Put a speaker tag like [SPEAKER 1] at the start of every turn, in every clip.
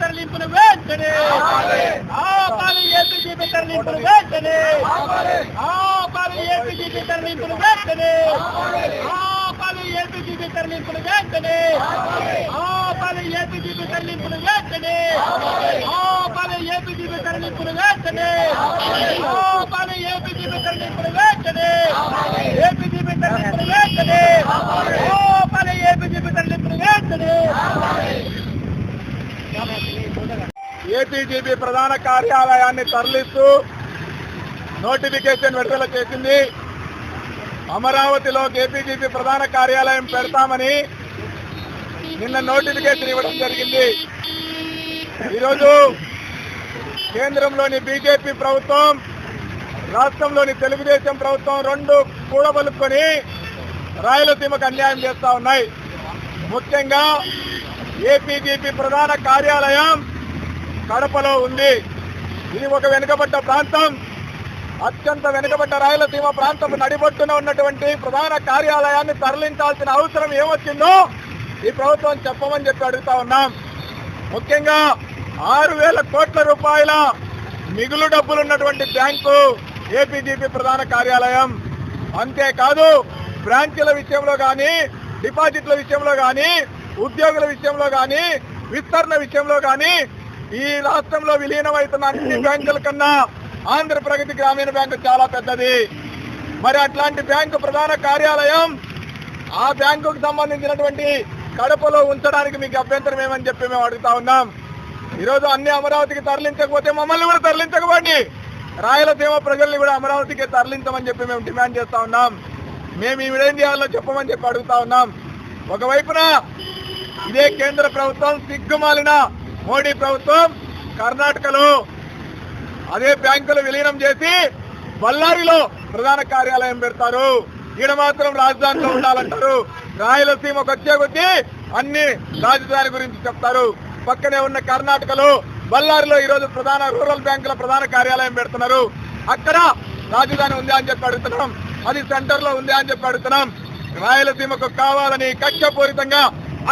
[SPEAKER 1] తరలింపును వెంటనే ఆపాలి, ఏపీజీపీ తరలింపును వెంటనే ఆపాలి, ఏపీజీపీ తరలింపును వెంటనే ఆపాలి, ఏపీజీపీ తరలింపును వెంటనే ఆపాలి, ఏపీజీపీ తరలింపును వెంటనే ఆపాలి, ఏపీజీపీ తరలింపును వెంటనే ఆపాలి, ఏపీజీపీ తరలింపును వెంటనే ఏపీజీపీ తరలింపును వెంటనే ఆపాలి, ఏపీజీపీ తరలింపును వెంటనే.
[SPEAKER 2] ఏపీజీపీ ప్రధాన కార్యాలయాన్ని తరలిస్తూ నోటిఫికేషన్ విడుదల చేసింది. అమరావతిలో ఏపీజీపీ ప్రధాన కార్యాలయం పెడతామని నిన్న నోటిఫికేషన్ ఇవ్వడం జరిగింది. ఈరోజు కేంద్రంలోని బీజేపీ ప్రభుత్వం, రాష్ట్రంలోని తెలుగుదేశం ప్రభుత్వం రెండు కూడబలుకొని రాయలసీమకు అన్యాయం చేస్తా ఉన్నాయి. ముఖ్యంగా ఏపీజీపీ ప్రధాన కార్యాలయం కడపలో ఉంది. ఇది ఒక వెనుకబడ్డ ప్రాంతం. అత్యంత వెనుకబడ్డ రాయలసీమ ప్రాంతం నడిబొట్టున ఉన్నటువంటి ప్రధాన కార్యాలయాన్ని తరలించాల్సిన అవసరం ఏమొచ్చిందో ఈ ప్రభుత్వం చెప్పమని చెప్పి అడుగుతా ఉన్నాం. ముఖ్యంగా 6,000 కోట్ల రూపాయల మిగులు డబ్బులున్నటువంటి బ్యాంకు ఏపీజీపీ ప్రధాన కార్యాలయం. అంతేకాదు బ్రాంచీల విషయంలో కానీ, డిపాజిట్ల విషయంలో కానీ, ఉద్యోగుల విషయంలో కానీ, విస్తరణ విషయంలో కానీ ఈ రాష్ట్రంలో విలీనమవుతున్న అన్ని బ్యాంకుల కన్నా ఆంధ్రప్రగతి గ్రామీణ బ్యాంకు చాలా పెద్దది. మరి అట్లాంటి బ్యాంకు ప్రధాన కార్యాలయం ఆ బ్యాంకుకు సంబంధించినటువంటి కడపలో ఉంచడానికి మీకు అభ్యంతరం ఏమని చెప్పి మేము అడుగుతా ఉన్నాం. ఈరోజు అన్ని అమరావతికి తరలించకపోతే మమ్మల్ని కూడా తరలించకపోండి, రాయలసీమ ప్రజల్ని కూడా అమరావతికి తరలించమని చెప్పి మేము డిమాండ్ చేస్తా ఉన్నాం. మేము ఈ విడేం చేయాలో చెప్పమని చెప్పి అడుగుతా ఉన్నాం. ఒకవైపున ఇదే కేంద్ర ప్రభుత్వం, సిగ్గుమాలిన మోడీ ప్రభుత్వం కర్ణాటకలో అదే బ్యాంకులు విలీనం చేసి బళ్ళారిలో ప్రధాన కార్యాలయం పెడతారు. ఈడ మాత్రం రాజధానిలో ఉండాలంటారు. రాయలసీమకు వచ్చే కొద్దీ అన్ని రాజధాని గురించి చెప్తారు. పక్కనే ఉన్న కర్ణాటకలో బళ్ళారిలో ఈరోజు ప్రధాన రూరల్ బ్యాంకుల ప్రధాన కార్యాలయం పెడుతున్నారు. అక్కడ రాజధాని ఉంది అని చెప్పి అడుగుతున్నాం. అది సెంటర్ లో ఉంది అని చెప్పి అడుగుతున్నాం. రాయలసీమకు కావాలని కక్షపూరితంగా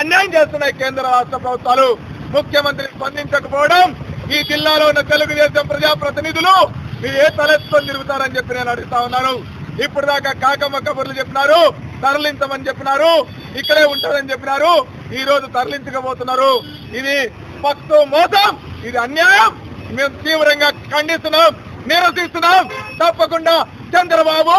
[SPEAKER 2] అన్యాయం చేస్తున్నాయి కేంద్ర రాష్ట్ర ప్రభుత్వాలు. ముఖ్యమంత్రి స్పందించకపోవడం, ఈ జిల్లాలో ఉన్న తెలుగుదేశం ప్రజాప్రతినిధులు మీరు ఏ తలెత్తుకొని తిరుగుతారని చెప్పి నేను అడుగుతా ఉన్నాను. ఇప్పుడు దాకా కాకమ్మ కబుర్లు చెప్పినారు, తరలించమని చెప్పినారు, ఇక్కడే ఉంటారని చెప్పినారు. ఈ రోజు తరలించకపోతున్నారు. ఇది పక్కు మోసం, ఇది అన్యాయం. మేము తీవ్రంగా ఖండిస్తున్నాం, నిరసిస్తున్నాం. తప్పకుండా చంద్రబాబు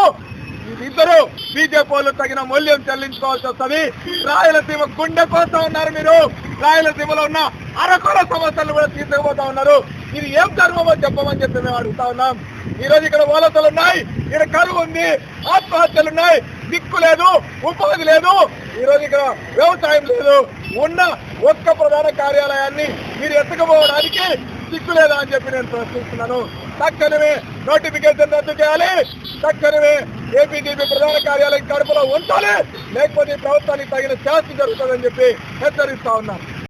[SPEAKER 2] ఇద్దరు బీజేపీ వాళ్ళు తగిన మూల్యం చెల్లించుకోవాల్సి వస్తుంది. రాయలసీమ గుండె కోస్తా ఉన్నారు మీరు. రాయలసీమలో ఉన్న అరకొర సమస్యలు కూడా తీసుకుపోతా ఉన్నారు. ఇది ఏం ధర్మమో చెప్పమని చెప్పి మేము అడుగుతా ఉన్నాం. ఈ రోజు ఇక్కడ వలసలు ఉన్నాయి, ఇక్కడ కరువు ఉంది, ఆత్మహత్యలు ఉన్నాయి, దిక్కు లేదు, ఉపాధి లేదు. ఈ రోజు ఇక్కడ వ్యవసాయం లేదు. ఉన్న ఒక్క ప్రధాన కార్యాలయాన్ని మీరు ఎత్తుకుపోవడానికి దిక్కు లేదా అని చెప్పి నేను ప్రశ్నిస్తున్నాను. తక్షణమే నోటిఫికేషన్ రద్దు చేయాలి. తక్షణమే ఏపీజీపీ ప్రధాన కార్యాలయం కడపలో ఉంచాలి. లేకపోతే ప్రభుత్వానికి తగిన శాస్తి జరుగుతుందని చెప్పి హెచ్చరిస్తా ఉన్నాను.